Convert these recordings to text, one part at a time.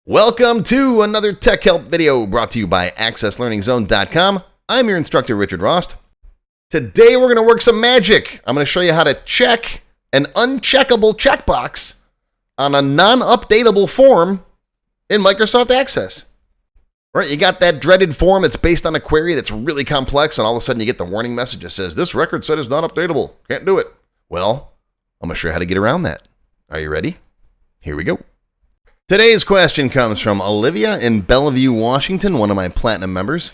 Welcome to another Tech Help video brought to you by AccessLearningZone.com. I'm your instructor, Richard Rost. Today we're going to work some magic. I'm going to show you how to check an uncheckable checkbox on a non-updatable form in Microsoft Access. Right, you got that dreaded form that's based on a query that's really complex, and all of a sudden you get the warning message that says, this record set is not updatable. Can't do it. Well, I'm going to show you how to get around that. Are you ready? Here we go. Today's question comes from Olivia in Bellevue, Washington, one of my Platinum members.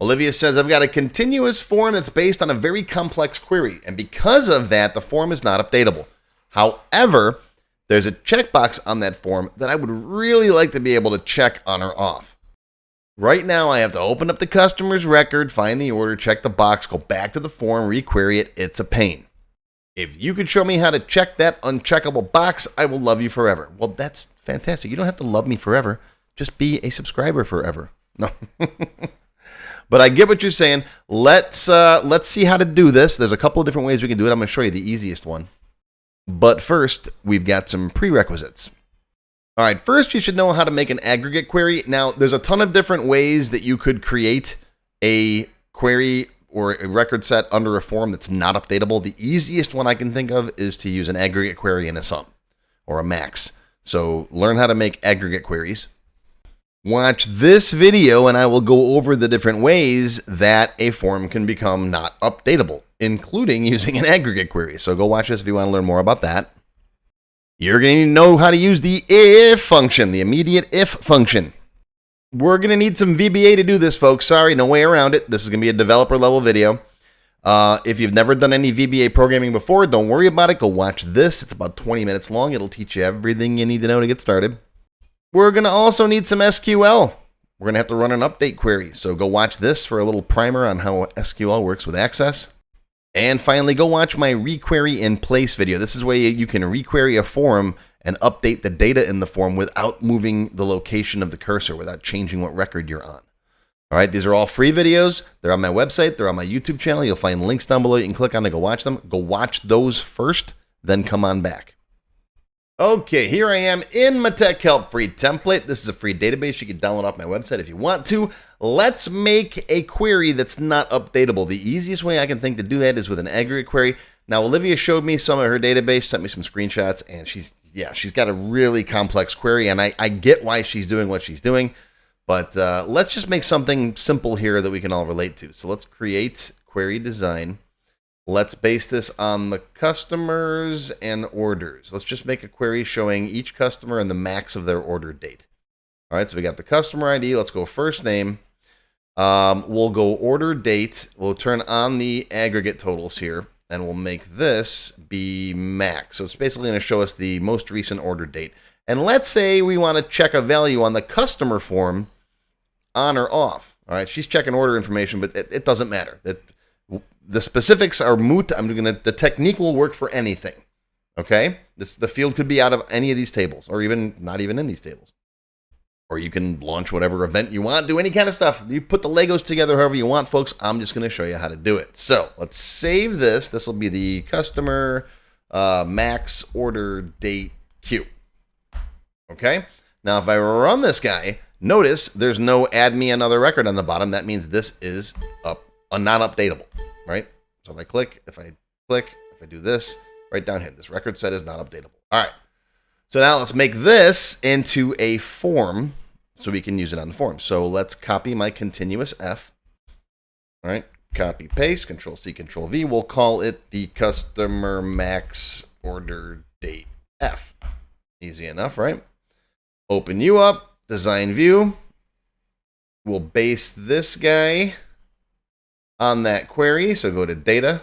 Olivia says, I've got a continuous form that's based on a very complex query, and because of that, the form is not updatable. However, there's a checkbox on that form that I would really like to be able to check on or off. Right now, I have to open up the customer's record, find the order, check the box, go back to the form, requery it. It's a pain. If you could show me how to check that uncheckable box, I will love you forever. Well, that's fantastic. You don't have to love me forever. Just be a subscriber forever. No. But I get what you're saying. Let's see how to do this. There's a couple of different ways we can do it. I'm going to show you the easiest one. But first, we've got some prerequisites. All right, first you should know how to make an aggregate query. Now, there's a ton of different ways that you could create a query or a record set under a form that's not updatable. The easiest one I can think of is to use an aggregate query and a sum or a max. So learn how to make aggregate queries. Watch this video and I will go over the different ways that a form can become not updatable, including using an aggregate query. So go watch this if you want to learn more about that. You're going to need to know how to use the if function, the immediate if function. We're going to need some VBA to do this, folks. Sorry, no way around it. This is going to be a developer level video. If you've never done any VBA programming before, don't worry about it. Go watch this. It's about 20 minutes long. It'll teach you everything you need to know to get started. We're going to also need some SQL. We're going to have to run an update query. So go watch this for a little primer on how SQL works with Access. And finally, go watch my requery in place video. This is where you can requery a form and update the data in the form without moving the location of the cursor, without changing what record you're on. All right, these are all free videos. They're on my website. They're on my YouTube channel. You'll find links down below. You can click on to go watch them. Go watch those first, then come on back. Okay, here I am in my Tech Help free template. This is a free database you can download off my website if you want to. Let's make a query that's not updatable. The easiest way I can think to do that is with an aggregate query. Now, Olivia showed me some of her database, sent me some screenshots, and she's got a really complex query, and I get why she's doing what she's doing. But let's just make something simple here that we can all relate to. So let's create query design. Let's base this on the customers and orders. Let's just make a query showing each customer and the max of their order date. All right, so we got the customer ID. Let's go first name. We'll go order date. We'll turn on the aggregate totals here, and we'll make this be max. So it's basically going to show us the most recent order date. And let's say we want to check a value on the customer form on or off. All right, she's checking order information, but it doesn't matter. The specifics are moot. The technique will work for anything. Okay, the field could be out of any of these tables, or even not even in these tables. Or you can launch whatever event you want, do any kind of stuff. You put the Legos together however you want, folks. I'm just going to show you how to do it. So let's save this. This will be the customer max order date queue. Okay, now if I run this guy, notice there's no add me another record on the bottom. That means this is a non-updatable, right? So if I click, if I do this, right down here, this record set is not updatable. All right, so now let's make this into a form so we can use it on the form. So let's copy my continuous F, all right? Copy, paste, Control C, Control V. We'll call it the customer max order date F. Easy enough, right? Open you up, design view. We'll base this guy on that query. So go to data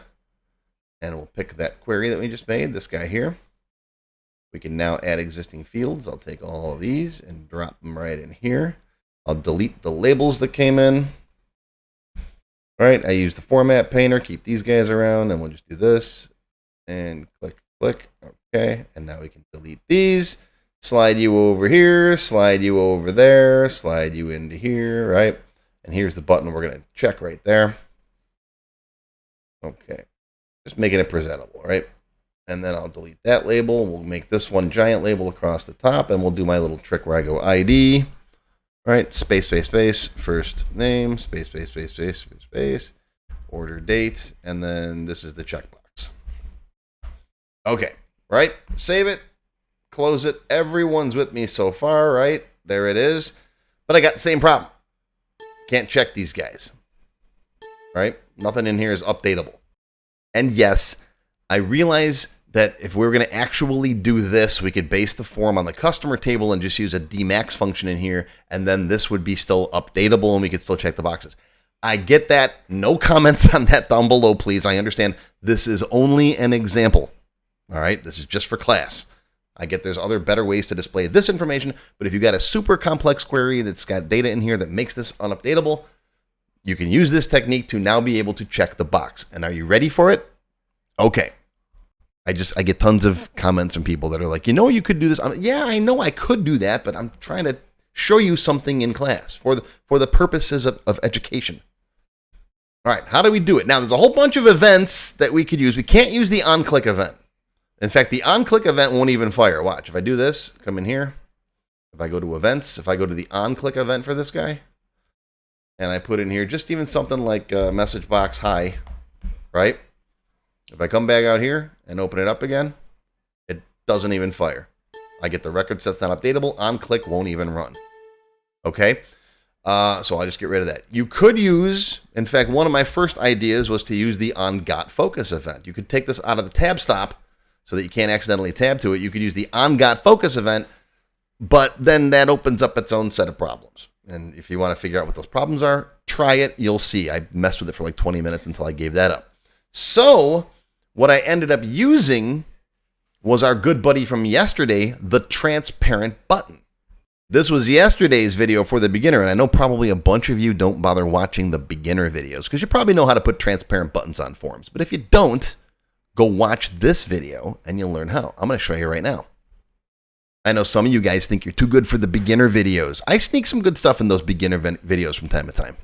and we'll pick that query that we just made, this guy here. We can now add existing fields. I'll take all of these and drop them right in here. I'll delete the labels that came in. All right, I use the format painter, keep these guys around, and we'll just do this and click, click. Okay, and now we can delete these. Slide you over here, slide you over there, slide you into here, right? And here's the button we're going to check right there. Okay, just making it presentable, right? And then I'll delete that label. We'll make this one giant label across the top, and we'll do my little trick where I go ID, right? Space, space, space, first name, space, space, space, space, space, space, order date, and then this is the checkbox. Okay, right? Save it, close it. Everyone's with me so far, right? There it is. But I got the same problem. Can't check these guys, right? Nothing in here is updatable. And yes, I realize that if we were going to actually do this, we could base the form on the customer table and just use a dmax function in here, and then this would be still updatable and we could still check the boxes. I get that. No comments on that down below, please. I understand this is only an example. All right, this is just for class. I get there's other better ways to display this information, but if you got a super complex query that's got data in here that makes this unupdatable, you can use this technique to now be able to check the box. And are you ready for it? Okay. I get tons of comments from people that are like, you could do this. Yeah, I know I could do that, but I'm trying to show you something in class for the purposes of education. All right, how do we do it? Now, there's a whole bunch of events that we could use. We can't use the on-click event. In fact, the on-click event won't even fire. Watch, if I do this, come in here. If I go to events, if I go to the on-click event for this guy, and I put in here just even something like message box hi, right? If I come back out here and open it up again, it doesn't even fire. I get the record set's not updatable. On-click won't even run. Okay? So I'll just get rid of that. You could use, in fact, one of my first ideas was to use the on-got-focus event. You could take this out of the tab stop so that you can't accidentally tab to it. You could use the on-got-focus event, but then that opens up its own set of problems. And if you want to figure out what those problems are, try it. You'll see. I messed with it for like 20 minutes until I gave that up. So what I ended up using was our good buddy from yesterday, the transparent button. This was yesterday's video for the beginner, and I know probably a bunch of you don't bother watching the beginner videos because you probably know how to put transparent buttons on forms. But if you don't, go watch this video and you'll learn how. I'm going to show you right now. I know some of you guys think you're too good for the beginner videos. I sneak some good stuff in those beginner videos from time to time.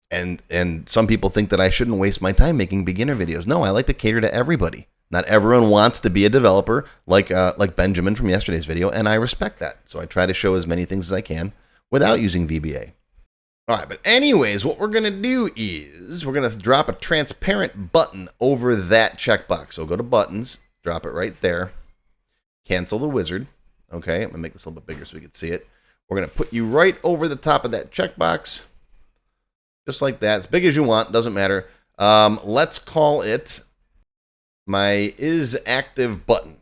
And some people think that I shouldn't waste my time making beginner videos. No, I like to cater to everybody. Not everyone wants to be a developer like Benjamin from yesterday's video, and I respect that. So I try to show as many things as I can without using VBA. All right, but anyways, what we're going to do is we're going to drop a transparent button over that checkbox. So go to buttons, drop it right there, cancel the wizard. Okay, I'm going to make this a little bit bigger so we can see it. We're going to put you right over the top of that checkbox. Just like that, as big as you want, doesn't matter. Let's call it my is active button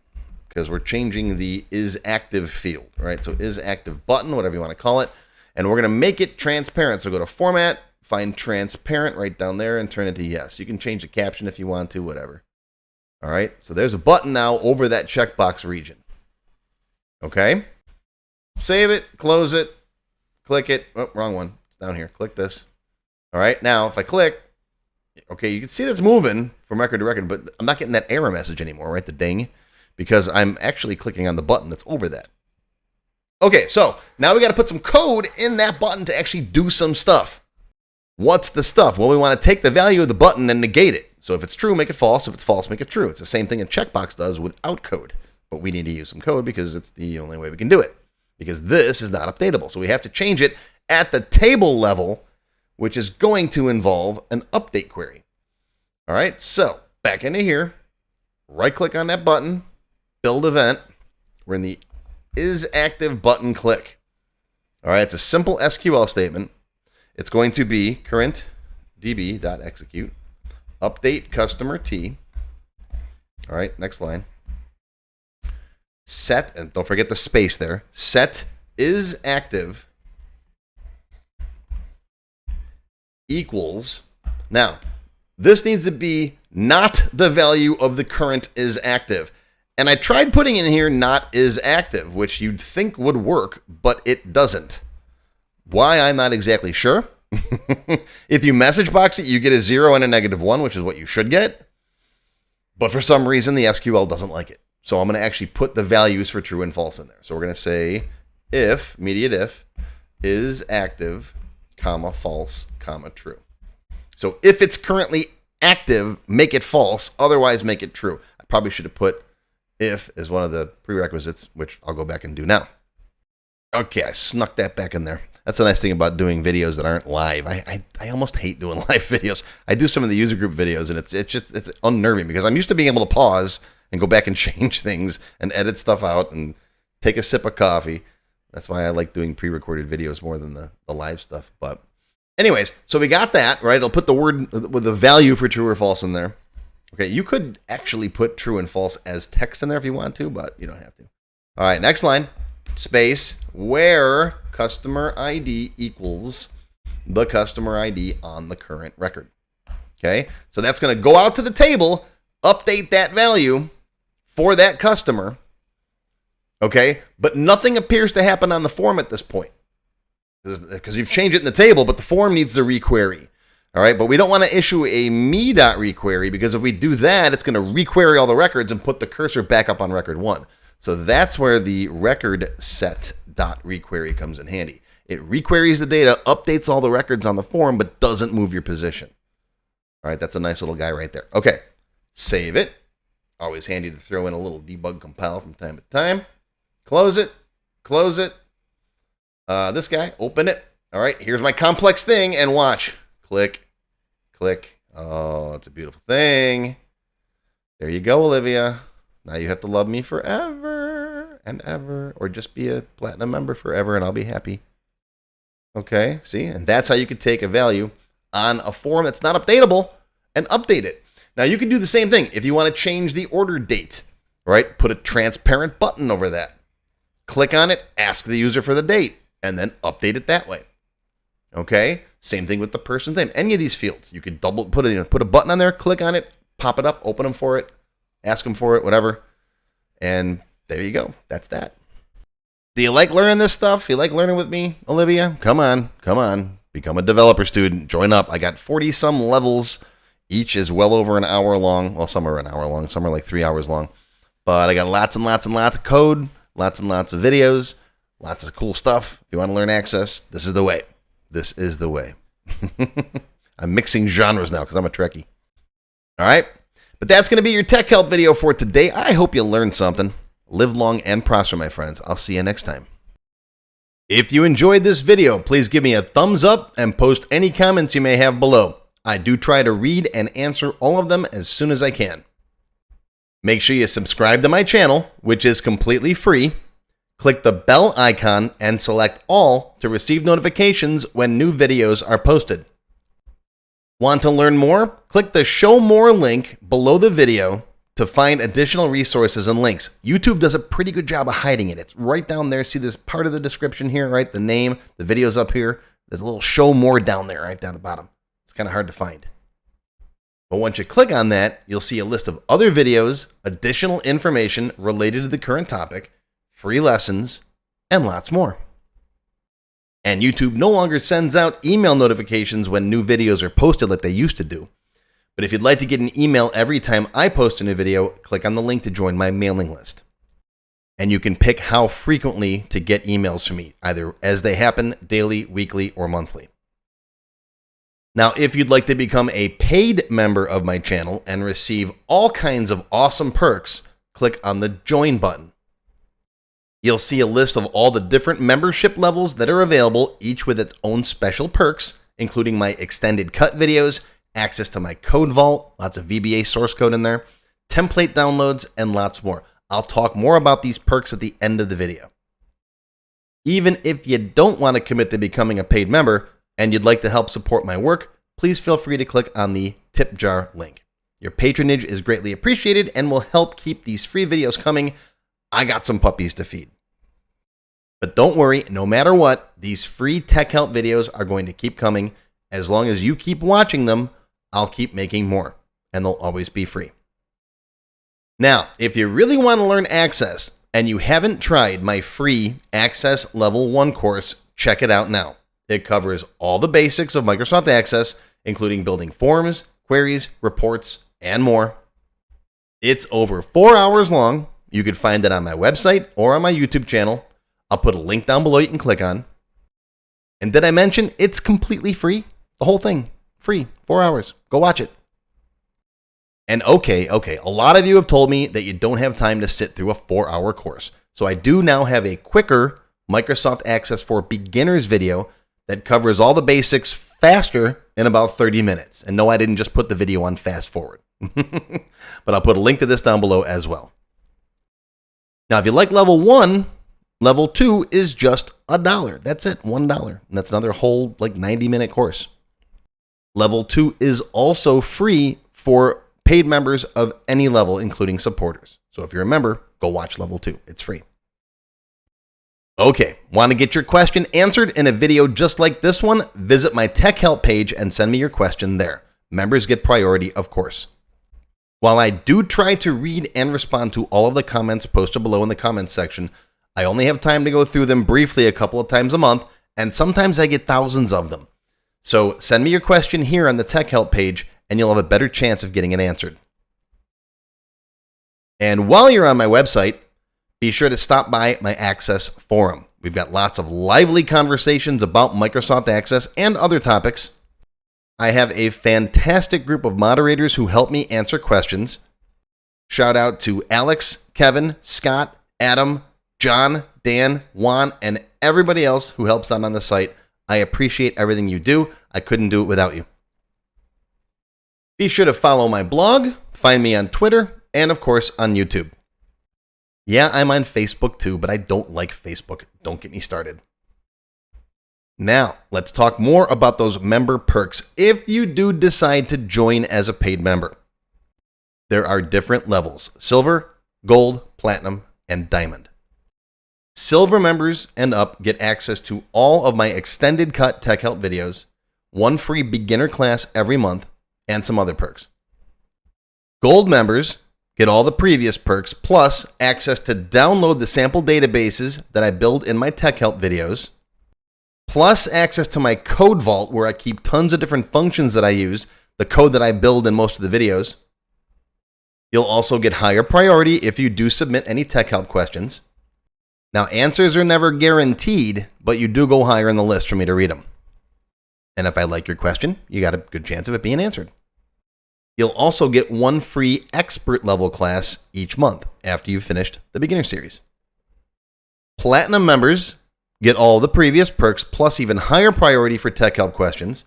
because we're changing the is active field, right? So is active button, whatever you want to call it. And we're going to make it transparent. So go to format, find transparent right down there and turn it to yes. You can change the caption if you want to, whatever. All right, so there's a button now over that checkbox region. Okay, save it, close it, click it. Oh, wrong one. It's down here. Click this. All right, now if I click, okay, you can see that's moving from record to record, but I'm not getting that error message anymore, right? The ding, because I'm actually clicking on the button that's over that. Okay, so now we got to put some code in that button to actually do some stuff. What's the stuff? Well, we want to take the value of the button and negate it. So if it's true, make it false. If it's false, make it true. It's the same thing a checkbox does without code, but we need to use some code because it's the only way we can do it, because this is not updatable. So we have to change it at the table level, which is going to involve an update query. All right, so back into here, right click on that button, build event. We're in the is active button click. All right, it's a simple SQL statement. It's going to be current db.execute update customer T. All right, next line. Set, and don't forget the space there, set is active equals, now this needs to be not the value of the current is active. And I tried putting in here not is active, which you'd think would work, but it doesn't. Why, I'm not exactly sure. If you message box it, you get a 0 and a -1, which is what you should get. But for some reason, the SQL doesn't like it. So I'm going to actually put the values for true and false in there. So we're going to say if, immediate if, is active, comma, false, comma, true. So if it's currently active, make it false. Otherwise, make it true. I probably should have put if as one of the prerequisites, which I'll go back and do now. Okay, I snuck that back in there. That's the nice thing about doing videos that aren't live. I almost hate doing live videos. I do some of the user group videos, and it's unnerving because I'm used to being able to pause and go back and change things and edit stuff out and take a sip of coffee. That's why I like doing pre-recorded videos more than the live stuff. But anyways, so we got that, right? I'll put the word with the value for true or false in there. Okay, you could actually put true and false as text in there if you want to, but you don't have to. All right, next line. Space where customer ID equals the customer ID on the current record. Okay, so that's going to go out to the table, update that value for that customer. Okay, but nothing appears to happen on the form at this point because you've changed it in the table, but the form needs a requery. All right, but we don't want to issue a me.requery because if we do that, it's going to requery all the records and put the cursor back up on record 1. So that's where the recordset.requery comes in handy. It requeries the data, updates all the records on the form, but doesn't move your position. All right, that's a nice little guy right there. Okay, save it. Always handy to throw in a little debug compile from time to time. Close it. Close it. This guy, open it. All right, here's my complex thing, and watch. Click. Click. Oh, it's a beautiful thing. There you go, Olivia. Now you have to love me forever and ever, or just be a platinum member forever, and I'll be happy. Okay, see? And that's how you could take a value on a form that's not updatable and update it. Now, you can do the same thing if you want to change the order date, right? Put a transparent button over that. Click on it, ask the user for the date, and then update it that way. Okay? Same thing with the person's name. Any of these fields, you could put a button on there, click on it, pop it up, open them for it, ask them for it, whatever. And there you go. That's that. Do you like learning this stuff? You like learning with me, Olivia? Come on. Come on. Become a developer student. Join up. I got 40-some levels. Each is well over an hour long. Well, some are an hour long. Some are like 3 hours long. But I got lots and lots and lots of code, lots and lots of videos, lots of cool stuff. If you want to learn Access, this is the way. This is the way. I'm mixing genres now because I'm a Trekkie. All right? But that's going to be your tech help video for today. I hope you learned something. Live long and prosper, my friends. I'll see you next time. If you enjoyed this video, please give me a thumbs up and post any comments you may have below. I do try to read and answer all of them as soon as I can. Make sure you subscribe to my channel, which is completely free. Click the bell icon and select all to receive notifications when new videos are posted. Want to learn more? Click the Show More link below the video to find additional resources and links. YouTube does a pretty good job of hiding it. It's right down there. See this part of the description here, right? The name, the video's up here. There's a little Show More down there, right down the bottom. It's kind of hard to find. But once you click on that, you'll see a list of other videos, additional information related to the current topic, free lessons, and lots more. And YouTube no longer sends out email notifications when new videos are posted like they used to do. But if you'd like to get an email every time I post a new video, click on the link to join my mailing list. And you can pick how frequently to get emails from me, either as they happen, daily, weekly, or monthly. Now, if you'd like to become a paid member of my channel and receive all kinds of awesome perks, click on the Join button. You'll see a list of all the different membership levels that are available, each with its own special perks, including my extended cut videos, access to my code vault, lots of VBA source code in there, template downloads, and lots more. I'll talk more about these perks at the end of the video. Even if you don't want to commit to becoming a paid member and you'd like to help support my work, please feel free to click on the tip jar link. Your patronage is greatly appreciated and will help keep these free videos coming. I got some puppies to feed. But don't worry, no matter what, these free tech help videos are going to keep coming. As long as you keep watching them, I'll keep making more, and they'll always be free. Now, if you really want to learn Access and you haven't tried my free Access Level 1 course, check it out now. It covers all the basics of Microsoft Access, including building forms, queries, reports, and more. It's over 4 hours long. You can find it on my website or on my YouTube channel. I'll put a link down below you can click on. And did I mention it's completely free? The whole thing, free, 4 hours. Go watch it. And okay, a lot of you have told me that you don't have time to sit through a 4-hour course. So I do now have a quicker Microsoft Access for Beginners video that covers all the basics faster in about 30 minutes. And no, I didn't just put the video on fast forward, but I'll put a link to this down below as well. Now, if you like level 1, level 2 is just $1. That's it, $1. And that's another whole 90-minute course. Level 2 is also free for paid members of any level, including supporters. So if you're a member, go watch level 2. It's free. Okay, want to get your question answered in a video just like this one? Visit my tech help page and send me your question there. Members get priority, of course. While I do try to read and respond to all of the comments posted below in the comments section, I only have time to go through them briefly a couple of times a month, and sometimes I get thousands of them. So send me your question here on the tech help page, and you'll have a better chance of getting it answered. And while you're on my website, be sure to stop by my Access forum. We've got lots of lively conversations about Microsoft Access and other topics. I have a fantastic group of moderators who help me answer questions. Shout out to Alex, Kevin, Scott, Adam, John, Dan, Juan, and everybody else who helps out on the site. I appreciate everything you do. I couldn't do it without you. Be sure to follow my blog, find me on Twitter, and of course on YouTube. Yeah, I'm on Facebook too, but I don't like Facebook. Don't get me started. Now, let's talk more about those member perks if you do decide to join as a paid member. There are different levels: silver, gold, platinum, and diamond. Silver members and up get access to all of my extended cut tech help videos, one free beginner class every month, and some other perks. Gold members get all the previous perks, plus access to download the sample databases that I build in my tech help videos, plus access to my code vault where I keep tons of different functions that I use, the code that I build in most of the videos. You'll also get higher priority if you do submit any tech help questions. Now, answers are never guaranteed, but you do go higher in the list for me to read them. And if I like your question, you got a good chance of it being answered. You'll also get one free expert level class each month after you've finished the beginner series. Platinum members get all the previous perks plus even higher priority for tech help questions.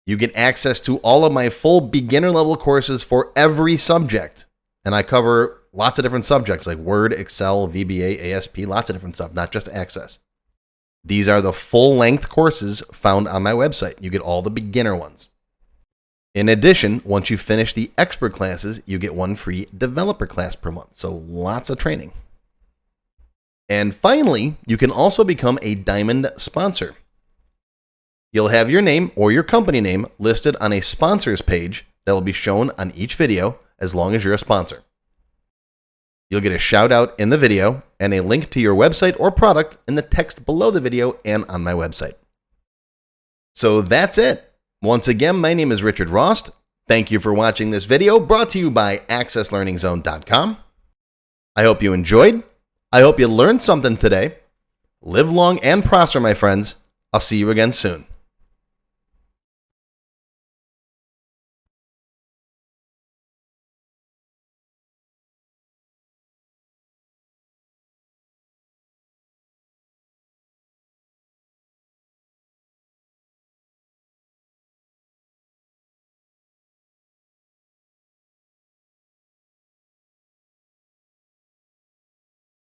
You get access to all of my full beginner level courses for every subject. And I cover lots of different subjects like Word, Excel, VBA, ASP, lots of different stuff, not just Access. These are the full-length courses found on my website. You get all the beginner ones. In addition, once you finish the expert classes, you get one free developer class per month. So lots of training. And finally, you can also become a Diamond sponsor. You'll have your name or your company name listed on a sponsors page that will be shown on each video as long as you're a sponsor. You'll get a shout out in the video and a link to your website or product in the text below the video and on my website. So that's it. Once again, my name is Richard Rost. Thank you for watching this video brought to you by accesslearningzone.com. I hope you enjoyed. I hope you learned something today. Live long and prosper, my friends. I'll see you again soon.